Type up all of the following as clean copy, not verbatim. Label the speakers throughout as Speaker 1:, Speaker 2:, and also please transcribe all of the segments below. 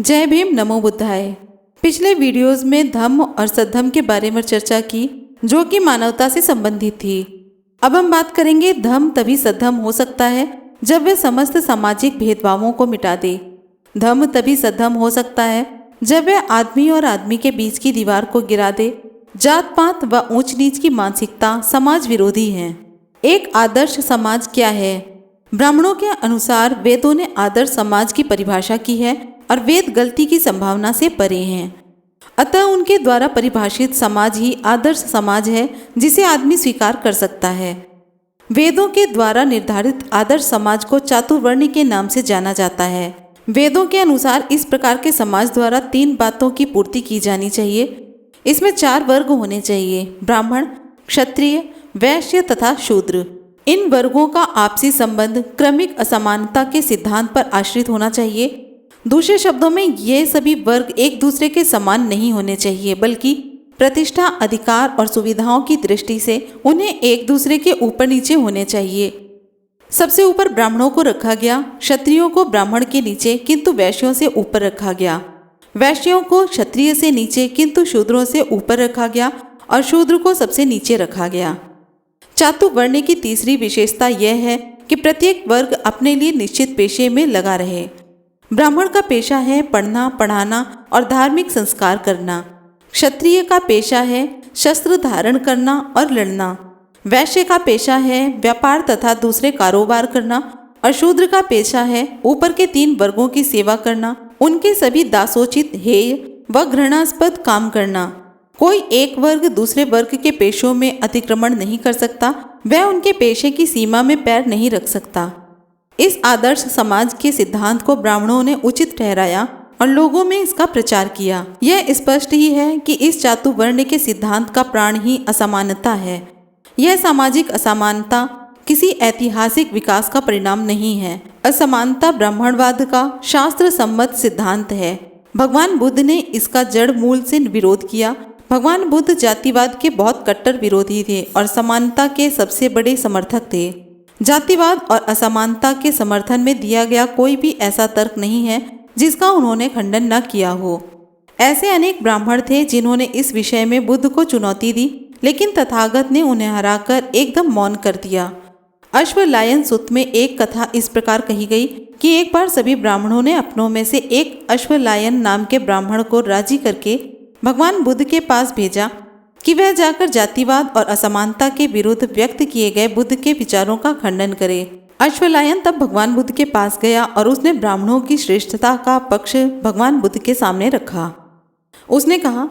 Speaker 1: जय भीम, नमो बुद्धाय। पिछले वीडियोस में धम्म और सद्धम्म के बारे में चर्चा की, जो कि मानवता से संबंधित थी। अब हम बात करेंगे धम्म तभी सद्धम्म हो सकता है जब वे समस्त सामाजिक भेदभावों को मिटा दे। धम्म तभी सद्धम्म हो सकता है जब वे आदमी और आदमी के बीच की दीवार को गिरा दे। जात पात व ऊंच नीच की मानसिकता समाज विरोधी है। एक आदर्श समाज क्या है? ब्राह्मणों के अनुसार वेदों ने आदर्श समाज की परिभाषा की है और वेद गलती की संभावना से परे हैं। अतः उनके द्वारा परिभाषित समाज ही आदर्श समाज है जिसे आदमी स्वीकार कर सकता है। वेदों के द्वारा निर्धारित आदर्श समाज को चातुर्वर्ण्य के नाम से जाना जाता है। वेदों के अनुसार इस प्रकार के समाज द्वारा 3 बातों की पूर्ति की जानी चाहिए। इसमें 4 वर्ग होने चाहिए: ब्राह्मण, क्षत्रिय, वैश्य तथा शूद्र। इन वर्गों का आपसी संबंध क्रमिक असमानता के सिद्धांत पर आश्रित होना चाहिए। दूसरे शब्दों में ये सभी वर्ग एक दूसरे के समान नहीं होने चाहिए, बल्कि प्रतिष्ठा, अधिकार और सुविधाओं की दृष्टि से उन्हें एक दूसरे के ऊपर नीचे होने चाहिए। सबसे ऊपर ब्राह्मणों को रखा गया, क्षत्रियों को ब्राह्मण के नीचे किंतु वैश्यों से ऊपर रखा गया, वैश्यों को क्षत्रिय से नीचे किंतु शूद्रों से ऊपर रखा गया और शूद्र को सबसे नीचे रखा गया। चातुर्वर्ण्य की तीसरी विशेषता यह है कि प्रत्येक वर्ग अपने लिए निश्चित पेशे में लगा रहे। ब्राह्मण का पेशा है पढ़ना, पढ़ाना और धार्मिक संस्कार करना। क्षत्रिय का पेशा है शस्त्र धारण करना और लड़ना। वैश्य का पेशा है व्यापार तथा दूसरे कारोबार करना और शूद्र का पेशा है ऊपर के 3 वर्गों की सेवा करना, उनके सभी दासोचित, हेय व घृणास्पद काम करना। कोई एक वर्ग दूसरे वर्ग के पेशों में अतिक्रमण नहीं कर सकता, वह उनके पेशे की सीमा में पैर नहीं रख सकता। इस आदर्श समाज के सिद्धांत को ब्राह्मणों ने उचित ठहराया और लोगों में इसका प्रचार किया। यह स्पष्ट ही है कि इस चातुर्वर्ण्य के सिद्धांत का प्राण ही असमानता है। यह सामाजिक असमानता किसी ऐतिहासिक विकास का परिणाम नहीं है। असमानता ब्राह्मणवाद का शास्त्र सम्मत सिद्धांत है। भगवान बुद्ध ने इसका जड़ मूल से विरोध किया। भगवान बुद्ध जातिवाद के बहुत कट्टर विरोधी थे और समानता के सबसे बड़े समर्थक थे। जातिवाद और असमानता के समर्थन में दिया गया कोई भी ऐसा तर्क नहीं है जिसका उन्होंने खंडन न किया हो। ऐसे अनेक ब्राह्मण थे जिन्होंने इस विषय में बुद्ध को चुनौती दी, लेकिन तथागत ने उन्हें हराकर एकदम मौन कर दिया। अश्वलायन सुत्त में एक कथा इस प्रकार कही गई कि एक बार सभी ब्राह्मणों ने अपनों में से एक अश्वलायन नाम के ब्राह्मण को राजी करके भगवान बुद्ध के पास भेजा कि वह जाकर जातिवाद और असमानता के विरुद्ध व्यक्त किए गए बुद्ध के विचारों का खंडन करे। अश्वलायन तब भगवान बुद्ध के पास गया और उसने ब्राह्मणों की श्रेष्ठता का पक्ष भगवान बुद्ध के सामने रखा। उसने कहा,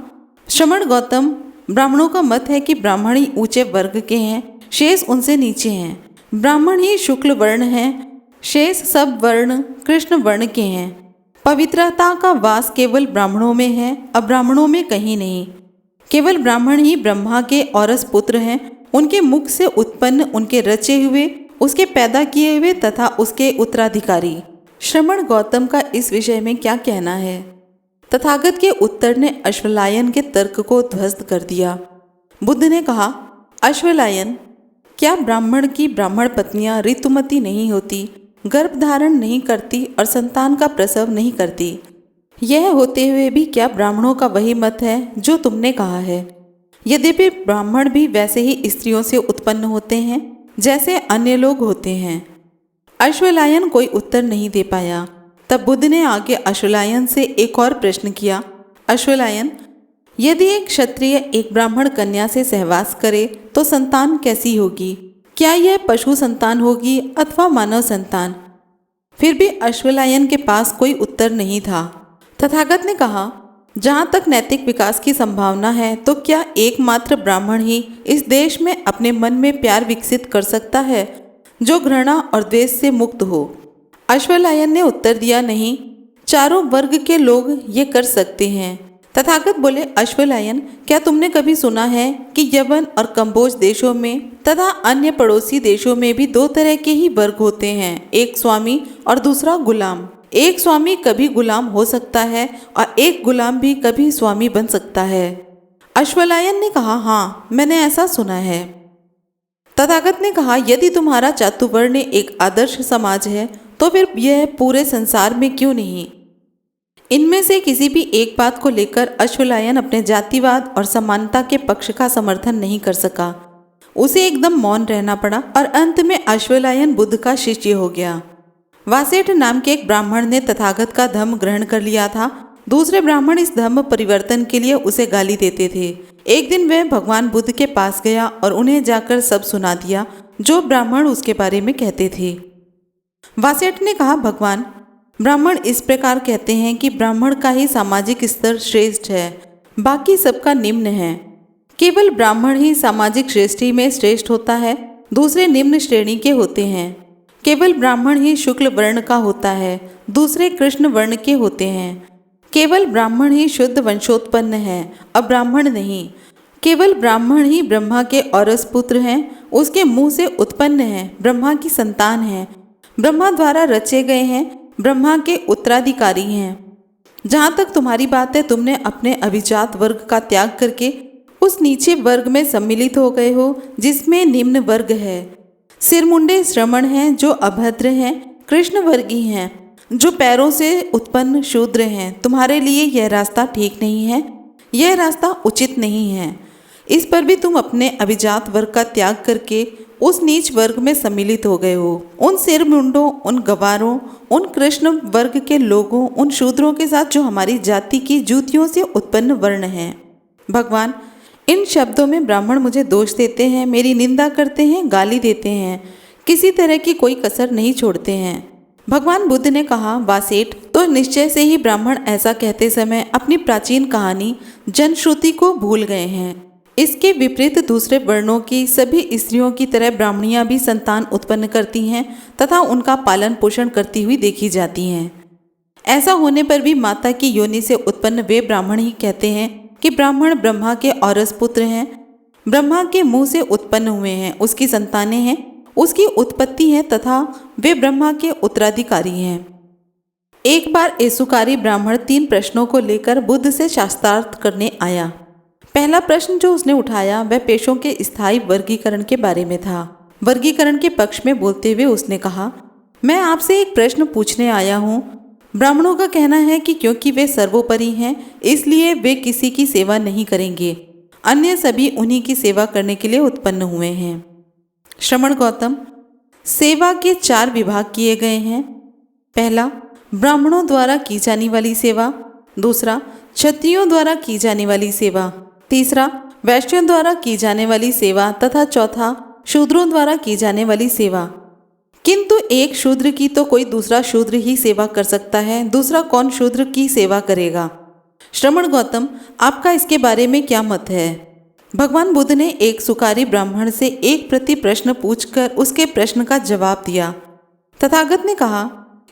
Speaker 1: श्रमण गौतम, ब्राह्मणों का मत है कि ब्राह्मण ही ऊंचे वर्ग के हैं, शेष उनसे नीचे हैं। ब्राह्मण ही शुक्ल वर्ण हैं, शेष सब वर्ण कृष्ण वर्ण के हैं। पवित्रता का वास केवल ब्राह्मणों में है, अब्राह्मणों में कहीं नहीं। केवल ब्राह्मण ही ब्रह्मा के औरस पुत्र हैं। उनके मुख से उत्पन्न, उनके रचे हुए, उसके पैदा किए हुए तथा उसके उत्तराधिकारी। श्रमण गौतम का इस विषय में क्या कहना है? तथागत के उत्तर ने अश्वलायन के तर्क को ध्वस्त कर दिया। बुद्ध ने कहा, अश्वलायन, क्या ब्राह्मण की ब्राह्मण पत्नियां ऋतुमती नहीं होती, गर्भ धारण नहीं करती और संतान का प्रसव नहीं करती? यह होते हुए भी क्या ब्राह्मणों का वही मत है जो तुमने कहा है? यद्यपि ब्राह्मण भी वैसे ही स्त्रियों से उत्पन्न होते हैं जैसे अन्य लोग होते हैं। अश्वलायन कोई उत्तर नहीं दे पाया। तब बुद्ध ने आगे अश्वलायन से एक और प्रश्न किया, अश्वलायन, यदि एक क्षत्रिय एक ब्राह्मण कन्या से सहवास करे तो संतान कैसी होगी? क्या यह पशु संतान होगी अथवा मानव संतान? फिर भी अश्वलायन के पास कोई उत्तर नहीं था। तथागत ने कहा, जहाँ तक नैतिक विकास की संभावना है तो क्या एकमात्र ब्राह्मण ही इस देश में अपने मन में प्यार विकसित कर सकता है जो घृणा और द्वेष से मुक्त हो? अश्वलायन ने उत्तर दिया, नहीं, चारों वर्ग के लोग ये कर सकते हैं। तथागत बोले, अश्वलायन, क्या तुमने कभी सुना है कि यवन और कंबोज देशों में तथा अन्य पड़ोसी देशों में भी 2 तरह के ही वर्ग होते हैं, एक स्वामी और दूसरा गुलाम। एक स्वामी कभी गुलाम हो सकता है और एक गुलाम भी कभी स्वामी बन सकता है। अश्वलायन ने कहा, हाँ, मैंने ऐसा सुना है। तथागत ने कहा, यदि तुम्हारा चातुर्वर्ण्य एक आदर्श समाज है तो फिर यह पूरे संसार में क्यों नहीं? इनमें से किसी भी एक बात को लेकर अश्वलायन अपने जातिवाद और समानता के पक्ष का समर्थन नहीं कर सका। उसे एकदम मौन रहना पड़ा और अंत में अश्वलायन बुद्ध का शिष्य हो गया। वासेठ नाम के एक ब्राह्मण ने तथागत का धर्म ग्रहण कर लिया था। दूसरे ब्राह्मण इस धर्म परिवर्तन के लिए उसे गाली देते थे। एक दिन वह भगवान बुद्ध के पास गया और उन्हें जाकर सब सुना दिया जो ब्राह्मण उसके बारे में कहते थे। वासेठ ने कहा, भगवान, ब्राह्मण इस प्रकार कहते हैं कि ब्राह्मण का ही सामाजिक स्तर श्रेष्ठ है, बाकी सबका निम्न है। केवल ब्राह्मण ही सामाजिक श्रेष्ठी में श्रेष्ठ होता है, दूसरे निम्न श्रेणी के होते हैं। केवल ब्राह्मण ही शुक्ल वर्ण का होता है, दूसरे कृष्ण वर्ण के होते हैं। केवल ब्राह्मण ही शुद्ध वंशोत्पन्न है, अब्राह्मण नहीं। केवल ब्राह्मण ही ब्रह्मा के औरस पुत्र हैं, उसके मुंह से उत्पन्न है, ब्रह्मा की संतान है, ब्रह्मा द्वारा रचे गए हैं, ब्रह्मा के उत्तराधिकारी हैं। जहाँ तक तुम्हारी बात है, तुमने अपने अभिजात वर्ग का त्याग करके उस नीचे वर्ग में सम्मिलित हो गए हो जिसमें निम्न वर्ग है। सिरमुंडे श्रमण हैं जो अभद्र हैं, कृष्ण वर्गी हैं जो पैरों से उत्पन्न शूद्र हैं। तुम्हारे लिए यह रास्ता ठीक नहीं है, यह रास्ता उचित नहीं है। इस पर भी तुम अपने अभिजात वर्ग का त्याग करके उस नीच वर्ग में सम्मिलित हो गए हो। उन सिरमुंडों, उन गवारों, उन कृष्ण वर्ग के लोगों, उन शूद्रों के साथ जो हमारी जाति की जूतियों से उत्पन्न वर्ण हैं। भगवान, इन शब्दों में ब्राह्मण मुझे दोष देते हैं, मेरी निंदा करते हैं, गाली देते हैं, किसी तरह की कोई कसर नहीं छोड़ते हैं। भगवान बुद्ध ने कहा, वासेठ, तो निश्चय से ही ब्राह्मण ऐसा कहते समय अपनी प्राचीन कहानी जनश्रुति को भूल गए हैं। इसके विपरीत दूसरे वर्णों की सभी स्त्रियों की तरह ब्राह्मणियां भी संतान उत्पन्न करती हैं तथा उनका पालन पोषण करती हुई देखी जाती हैं। ऐसा होने पर भी माता की योनि से उत्पन्न वे ब्राह्मण ही कहते हैं कि ब्राह्मण ब्रह्मा के औरस पुत्र हैं, ब्रह्मा के मुंह से उत्पन्न हुए हैं, उसकी संतानें हैं, उसकी उत्पत्ति है तथा वे ब्रह्मा के उत्तराधिकारी हैं। एक बार एसुकारी ब्राह्मण 3 प्रश्नों को लेकर बुद्ध से शास्त्रार्थ करने आया। पहला प्रश्न जो उसने उठाया वह पेशों के स्थायी वर्गीकरण के बारे में था। वर्गीकरण के पक्ष में बोलते हुए उसने कहा, मैं आपसे एक प्रश्न पूछने आया हूँ। ब्राह्मणों का कहना है कि क्योंकि वे सर्वोपरि हैं इसलिए वे किसी की सेवा नहीं करेंगे, अन्य सभी उन्हीं की सेवा करने के लिए उत्पन्न हुए हैं। श्रमण गौतम, सेवा के 4 विभाग किए गए हैं। पहला, ब्राह्मणों द्वारा की जाने वाली सेवा। दूसरा, क्षत्रियों द्वारा की जाने वाली सेवा। तीसरा, वैश्यों द्वारा की जाने वाली सेवा तथा चौथा, शूद्रों द्वारा की जाने वाली सेवा। किंतु एक शूद्र की तो कोई दूसरा शूद्र ही सेवा कर सकता है, दूसरा कौन शूद्र की सेवा करेगा? श्रमण गौतम, आपका इसके बारे में क्या मत है? भगवान बुद्ध ने एक सुकारी ब्राह्मण से एक प्रति प्रश्न पूछकर उसके प्रश्न का जवाब दिया। तथागत ने कहा,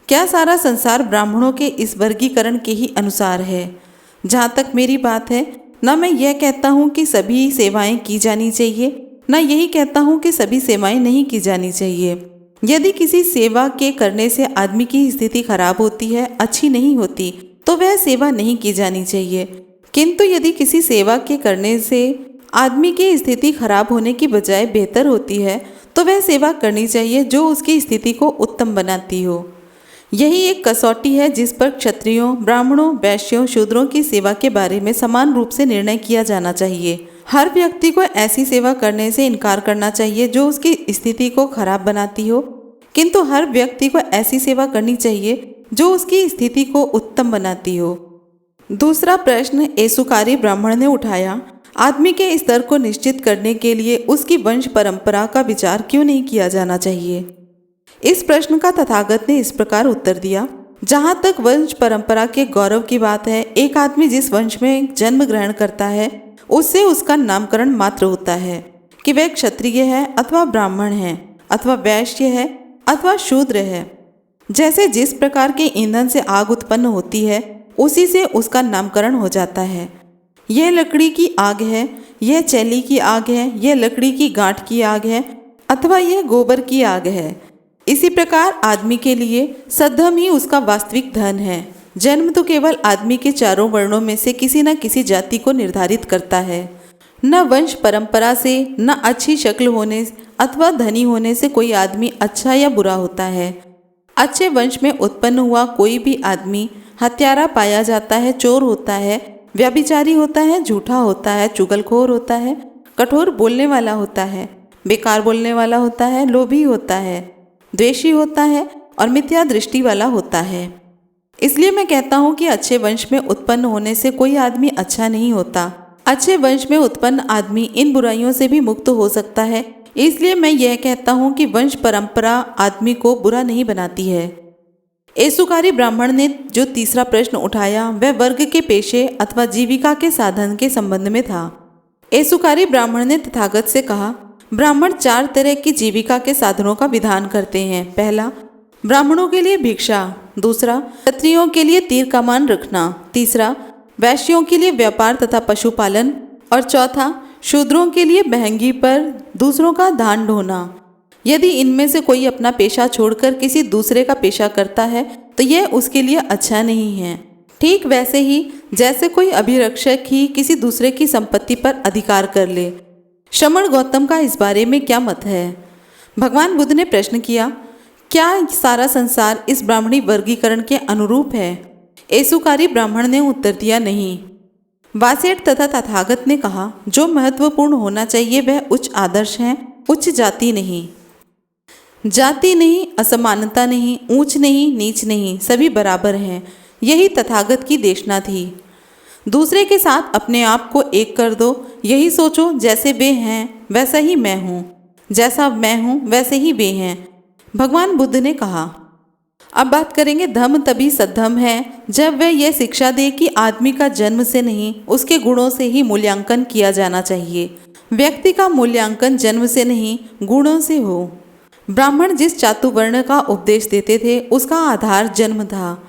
Speaker 1: क्या सारा संसार ब्राह्मणों के इस वर्गीकरण के ही अनुसार है? जहाँ तक मेरी बात है, न मैं यह कहता हूँ कि सभी सेवाएं की जानी चाहिए, न यही कहता हूँ कि सभी सेवाएं नहीं की जानी चाहिए। यदि किसी सेवा के करने से आदमी की स्थिति खराब होती है, अच्छी नहीं होती, तो वह सेवा नहीं की जानी चाहिए। किंतु यदि किसी सेवा के करने से आदमी की स्थिति खराब होने की बजाय बेहतर होती है, तो वह सेवा करनी चाहिए जो उसकी स्थिति को उत्तम बनाती हो। यही एक कसौटी है जिस पर क्षत्रियों, ब्राह्मणों, वैश्यों, शूद्रों की सेवा के बारे में समान रूप से निर्णय किया जाना चाहिए। हर व्यक्ति को ऐसी सेवा करने से इनकार करना चाहिए जो उसकी स्थिति को खराब बनाती हो, किंतु हर व्यक्ति को ऐसी सेवा करनी चाहिए जो उसकी स्थिति को उत्तम बनाती हो। दूसरा प्रश्न एसुकारी ब्राह्मण ने उठाया, आदमी के स्तर को निश्चित करने के लिए उसकी वंश परंपरा का विचार क्यों नहीं किया जाना चाहिए? इस प्रश्न का तथागत ने इस प्रकार उत्तर दिया, जहाँ तक वंश परंपरा के गौरव की बात है, एक आदमी जिस वंश में जन्म ग्रहण करता है उससे उसका नामकरण मात्र होता है कि वह क्षत्रिय है अथवा ब्राह्मण है अथवा वैश्य है अथवा शूद्र है। जैसे जिस प्रकार के ईंधन से आग उत्पन्न होती है उसी से उसका नामकरण हो जाता है। यह लकड़ी की आग है, यह चैली की आग है, यह लकड़ी की गांठ की आग है अथवा यह गोबर की आग है। इसी प्रकार आदमी के लिए सद्धम ही उसका वास्तविक धन है। जन्म तो केवल आदमी के चारों वर्णों में से किसी न किसी जाति को निर्धारित करता है। न वंश परंपरा से, न अच्छी शक्ल होने अथवा धनी होने से कोई आदमी अच्छा या बुरा होता है। अच्छे वंश में उत्पन्न हुआ कोई भी आदमी हत्यारा पाया जाता है, चोर होता है, व्यभिचारी होता है, झूठा होता है, चुगलखोर होता है, कठोर बोलने वाला होता है, बेकार बोलने वाला होता है, लोभी होता है, द्वेषी होता है और मिथ्या दृष्टि वाला होता है। इसलिए मैं कहता हूँ कि अच्छे वंश में उत्पन्न होने से कोई आदमी अच्छा नहीं होता। अच्छे वंश में उत्पन्न आदमी इन बुराइयों से भी मुक्त हो सकता है। इसलिए मैं यह कहता हूँ कि वंश परंपरा आदमी को बुरा नहीं बनाती है। एसुकारी ब्राह्मण ने जो तीसरा प्रश्न उठाया वह वर्ग के पेशे अथवा जीविका के साधन के संबंध में था। एसुकारी ब्राह्मण ने तथागत से कहा, ब्राह्मण 4 तरह की जीविका के साधनों का विधान करते हैं। पहला, ब्राह्मणों के लिए भिक्षा। दूसरा, क्षत्रियों के लिए तीर कमान रखना। तीसरा, वैश्यों के लिए व्यापार तथा पशुपालन। और चौथा, शूद्रों के लिए महंगी पर दूसरों का धान ढोना। यदि इनमें से कोई अपना पेशा छोड़कर किसी दूसरे का पेशा करता है तो यह उसके लिए अच्छा नहीं है। ठीक वैसे ही जैसे कोई अभिरक्षक ही किसी दूसरे की संपत्ति पर अधिकार कर ले। श्रमण गौतम का इस बारे में क्या मत है? भगवान बुद्ध ने प्रश्न किया, क्या सारा संसार इस ब्राह्मणी वर्गीकरण के अनुरूप है? एसुकारी ब्राह्मण ने उत्तर दिया, नहीं। वासेठ तथा तथागत ने कहा, जो महत्वपूर्ण होना चाहिए वह उच्च आदर्श है, उच्च जाति नहीं। जाति नहीं, असमानता नहीं, ऊंच नहीं, नीच नहीं, सभी बराबर हैं। यही तथागत की देशना थी। दूसरे के साथ अपने आप को एक कर दो। यही सोचो, जैसे वे हैं वैसा ही मैं हूँ, जैसा मैं हूँ वैसे ही वे हैं। भगवान बुद्ध ने कहा। अब बात करेंगे, धम्म तभी सद्धम्म है जब वह यह शिक्षा दे कि आदमी का जन्म से नहीं उसके गुणों से ही मूल्यांकन किया जाना चाहिए। व्यक्ति का मूल्यांकन जन्म से नहीं गुणों से हो। ब्राह्मण जिस चातुवर्ण का उपदेश देते थे उसका आधार जन्म था।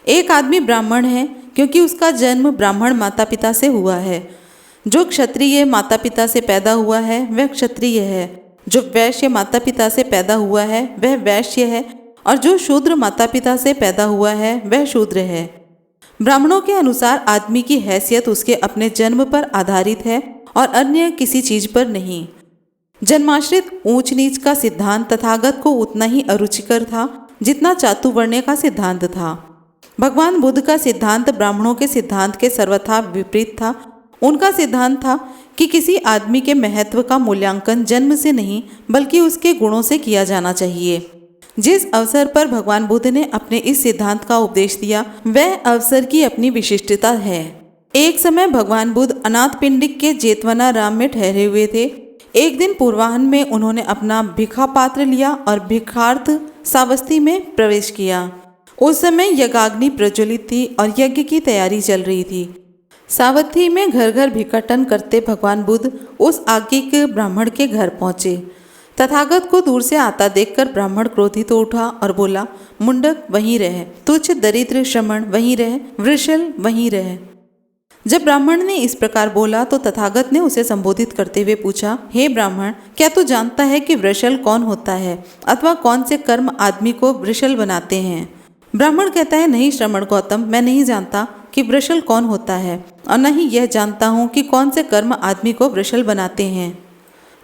Speaker 1: एक आदमी ब्राह्मण है क्योंकि उसका जन्म ब्राह्मण माता पिता से हुआ है। जो क्षत्रिय माता पिता से पैदा हुआ है वह क्षत्रिय है। जो वैश्य माता पिता से पैदा हुआ है वह वैश्य है और जो शूद्र माता पिता से पैदा हुआ है वह शूद्र है। ब्राह्मणों के अनुसार आदमी की हैसियत उसके अपने जन्म पर आधारित है और अन्य किसी चीज पर नहीं। जन्माश्रित ऊंच नीच का सिद्धांत तथागत को उतना ही अरुचिकर था जितना चातुवर्ण्य का सिद्धांत था। भगवान बुद्ध का सिद्धांत ब्राह्मणों के सिद्धांत के सर्वथा विपरीत था। उनका सिद्धांत था कि किसी आदमी के महत्व का मूल्यांकन जन्म से नहीं बल्कि उसके गुणों से किया जाना चाहिए। जिस अवसर पर भगवान बुद्ध ने अपने इस सिद्धांत का उपदेश दिया वह अवसर की अपनी विशिष्टता है। एक समय भगवान बुद्ध अनाथपिंडिक के जेतवनाराम में ठहरे हुए थे। एक दिन पूर्वाह्न में उन्होंने अपना भिक्षा पात्र लिया और भिक्षार्थ सावस्ती में प्रवेश किया। उस समय यज्ञाग्नि प्रज्वलित थी और यज्ञ की तैयारी चल रही थी। सावथी में घर घर भिक्षाटन करते भगवान बुद्ध उस आज्ञिक ब्राह्मण के घर पहुंचे। तथागत को दूर से आता देखकर ब्राह्मण क्रोधित हो उठा और बोला, मुंडक वहीं रह, तुच्छ दरिद्र श्रमण वहीं रह, वृषल वहीं रह। जब ब्राह्मण ने इस प्रकार बोला तो तथागत ने उसे संबोधित करते हुए पूछा, हे ब्राह्मण, क्या तू जानता है कि वृषल कौन होता है अथवा कौन से कर्म आदमी को वृषल बनाते हैं? ब्राह्मण कहता है, नहीं श्रमण गौतम, मैं नहीं जानता कि वृषल कौन होता है और न ही यह जानता हूँ कि कौन से कर्म आदमी को वृषल बनाते हैं।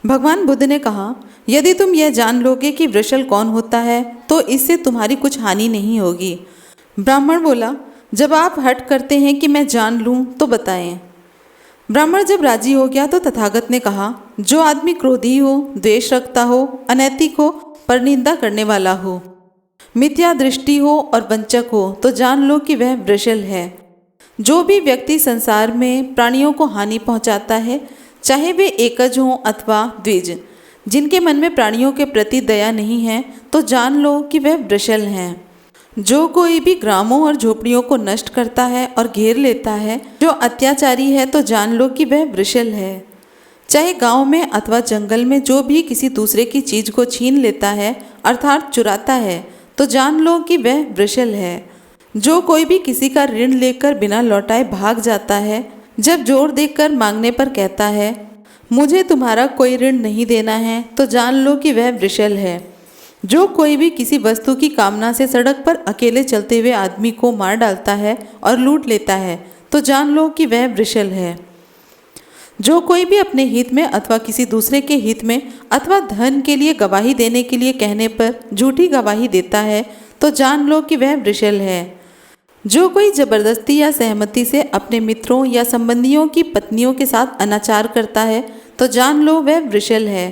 Speaker 1: भगवान बुद्ध ने कहा, यदि तुम यह जान लोगे कि वृषल कौन होता है तो इससे तुम्हारी कुछ हानि नहीं होगी। ब्राह्मण बोला, जब आप हट करते हैं कि मैं जान लूं तो बताएं। ब्राह्मण जब राजी हो गया तो तथागत ने कहा, जो आदमी क्रोधी हो, द्वेष रखता हो, अनैतिक हो, परनिंदा करने वाला हो, मिथ्या दृष्टि हो और वंचक हो तो जान लो कि वह वृषल है। जो भी व्यक्ति संसार में प्राणियों को हानि पहुंचाता है, चाहे वे एकज हों अथवा द्विज, जिनके मन में प्राणियों के प्रति दया नहीं है तो जान लो कि वह वृषल हैं। जो कोई भी ग्रामों और झोपड़ियों को नष्ट करता है और घेर लेता है, जो अत्याचारी है तो जान लो कि वह वृषल है। चाहे गांव में अथवा जंगल में जो भी किसी दूसरे की चीज को छीन लेता है अर्थात चुराता है तो जान लो कि वह वृषल है। जो कोई भी किसी का ऋण लेकर बिना लौटाए भाग जाता है, जब जोर देकर मांगने पर कहता है मुझे तुम्हारा कोई ऋण नहीं देना है तो जान लो कि वह वृषल है। जो कोई भी किसी वस्तु की कामना से सड़क पर अकेले चलते हुए आदमी को मार डालता है और लूट लेता है तो जान लो कि वह वृषल है। जो कोई भी अपने हित में अथवा किसी दूसरे के हित में अथवा धन के लिए गवाही देने के लिए कहने पर झूठी गवाही देता है तो जान लो कि वह वृषल है। जो कोई जबरदस्ती या सहमति से अपने मित्रों या संबंधियों की पत्नियों के साथ अनाचार करता है तो जान लो वह वृषल है।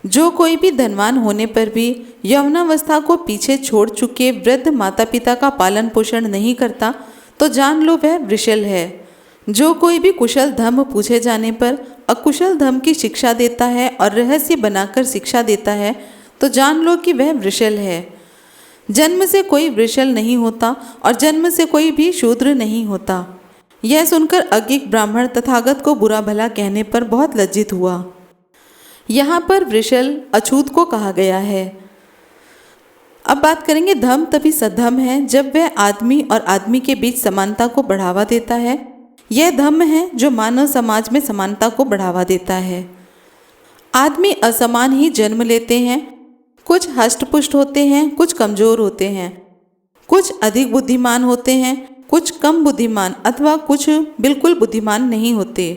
Speaker 1: जो कोई भी धनवान होने पर भी यौवनावस्था को पीछे छोड़ चुके वृद्ध माता पिता का पालन पोषण नहीं करता तो जान लो वह वृषल है। जो कोई भी कुशल धम्म पूछे जाने पर अकुशल धम्म की शिक्षा देता है और रहस्य बनाकर शिक्षा देता है तो जान लो कि वह वृषल है। जन्म से कोई वृषल नहीं होता और जन्म से कोई भी शूद्र नहीं होता। यह सुनकर अज्ञ ब्राह्मण तथागत को बुरा भला कहने पर बहुत लज्जित हुआ। यहाँ पर वृषल अछूत को कहा गया है। अब बात करेंगे धम्म तभी सद्धम्म है जब वह आदमी और आदमी के बीच समानता को बढ़ावा देता है। यह धम्म है जो मानव समाज में समानता को बढ़ावा देता है। आदमी असमान ही जन्म लेते हैं, कुछ हष्टपुष्ट होते हैं, कुछ कमजोर होते हैं, कुछ अधिक बुद्धिमान होते हैं, कुछ कम बुद्धिमान अथवा कुछ बिल्कुल बुद्धिमान नहीं होते,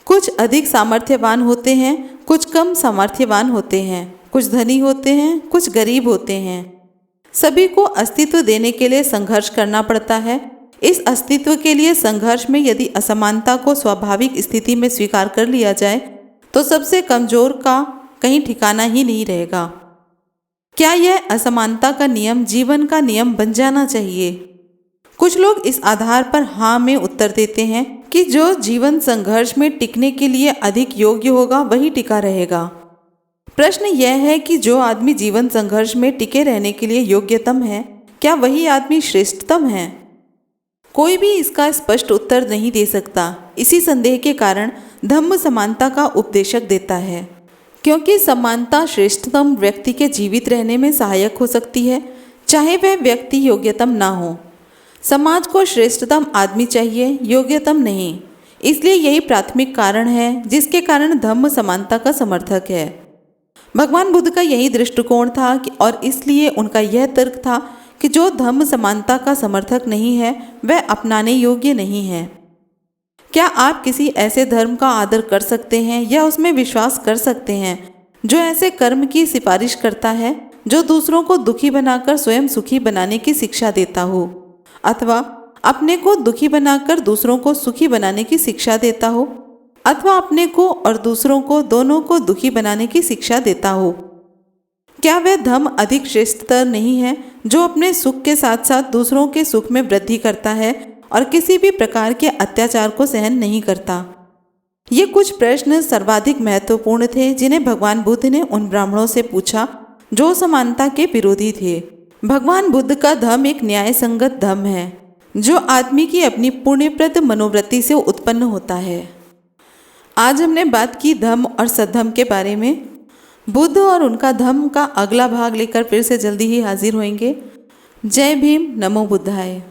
Speaker 1: कुछ अधिक सामर्थ्यवान होते हैं, कुछ कम सामर्थ्यवान होते हैं, कुछ धनी होते हैं, कुछ गरीब होते हैं। सभी को अस्तित्व देने के लिए संघर्ष करना पड़ता है। इस अस्तित्व के लिए संघर्ष में यदि असमानता को स्वाभाविक स्थिति में स्वीकार कर लिया जाए तो सबसे कमजोर का कहीं ठिकाना ही नहीं रहेगा। क्या यह असमानता का नियम जीवन का नियम बन जाना चाहिए? कुछ लोग इस आधार पर हाँ में उत्तर देते हैं कि जो जीवन संघर्ष में टिकने के लिए अधिक योग्य होगा वही टिका रहेगा। प्रश्न यह है कि जो आदमी जीवन संघर्ष में टिके रहने के लिए योग्यतम है, क्या वही आदमी श्रेष्ठतम है? कोई भी इसका स्पष्ट उत्तर नहीं दे सकता। इसी संदेह के कारण धम्म समानता का उपदेशक देता है, क्योंकि समानता श्रेष्ठतम व्यक्ति के जीवित रहने में सहायक हो सकती है, चाहे वह व्यक्ति योग्यतम ना हो। समाज को श्रेष्ठतम आदमी चाहिए, योग्यतम नहीं। इसलिए यही प्राथमिक कारण है जिसके कारण धम्म समानता का समर्थक है। भगवान बुद्ध का यही दृष्टिकोण था और इसलिए उनका यह तर्क था कि जो धम्म समानता का समर्थक नहीं है वह अपनाने योग्य नहीं है। क्या आप किसी ऐसे धर्म का आदर कर सकते हैं या उसमें विश्वास कर सकते हैं जो ऐसे कर्म की सिफारिश करता है जो दूसरों को दुखी बनाकर स्वयं सुखी बनाने की शिक्षा देता हो, अथवा अपने को दुखी बनाकर दूसरों को सुखी बनाने की शिक्षा देता हो, अथवा अपने को और दूसरों को दोनों को दुखी बनाने की शिक्षा देता हो? क्या वह धम्म अधिक श्रेष्ठतर नहीं है जो अपने सुख के साथ साथ दूसरों के सुख में वृद्धि करता है और किसी भी प्रकार के अत्याचार को सहन नहीं करता? ये कुछ प्रश्न सर्वाधिक महत्वपूर्ण थे जिन्हें भगवान बुद्ध ने उन ब्राह्मणों से पूछा जो समानता के विरोधी थे। भगवान बुद्ध का धम्म एक न्याय संगत धम्म है जो आदमी की अपनी पुण्यप्रद मनोवृत्ति से उत्पन्न होता है। आज हमने बात की धम्म और सद्धम्म के बारे में। बुद्ध और उनका धम्म का अगला भाग लेकर फिर से जल्दी ही हाजिर होंगे। जय भीम, नमो बुद्धाय।